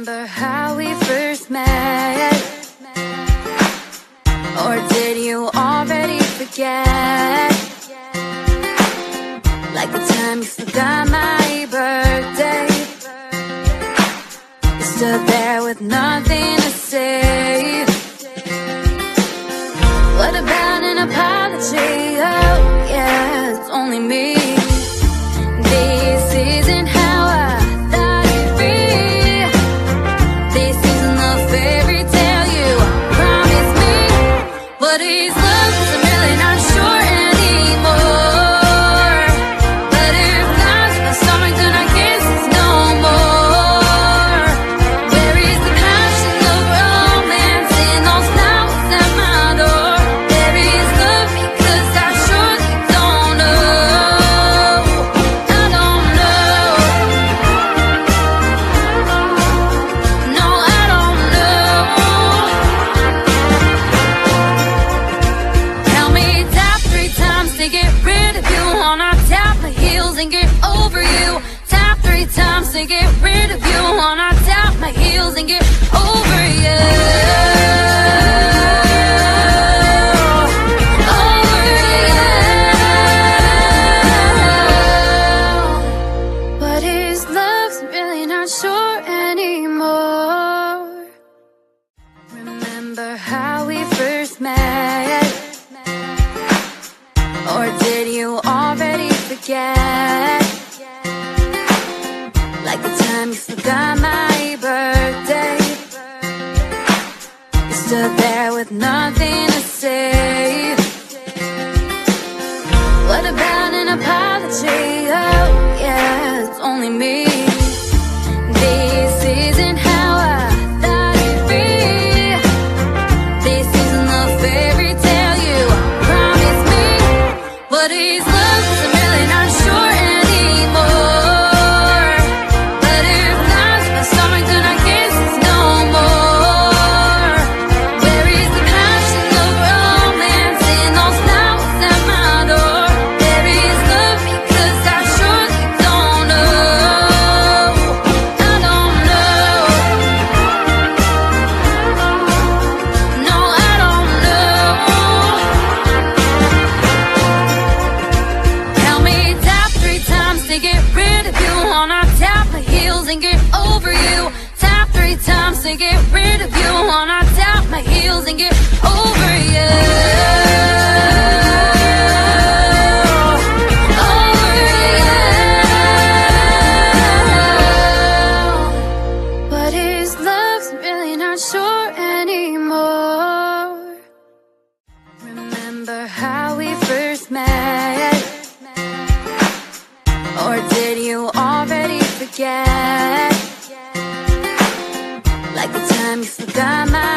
Remember how we first met? Or did you already forget? Like the time you forgot my birthday. You stood there with nothing to say. What about an apology? Oh yeah, it's only me. This isn't how I thought it'd be. This isn't the fairy tale you promised me. What is love? 'Cause I'm really not sure anymore. But if love's my stomach, then I guess it's no more. Where is the passion, the romance in those flowers at my door? There is love because I surely don't know. I don't know. No, I don't know. Tell me tap 3 times to get rid of you. Wanna tap my heels and get over you. Tap 3 times to get rid of you. Wanna tap my heels and get over you. Over you. What is love? I'm really not sure anymore. Remember how we first met? Or did you already forget? Like the time you forgot my birthday. You stood there with nothing to say. What about an apology? Oh yeah, it's only me. This isn't how I thought it'd be. This isn't the fairy tale you promised me. What is love? 'Cause I'm really not sure anymore. But if love's my stomach, then I guess it's no more. Where is the passion, the romance in those flowers at my door? There is love because I surely don't know. I don't know. No, I don't know. Tell me tap 3 times to get rid of you. Wanna tap my heels and get over you. Tap 3 times to get rid of you. Wanna tap my heels and get over you. Over you. What is love? I'm really not sure anymore. Remember how we first met? Or did you already forget? Like the time you forgot my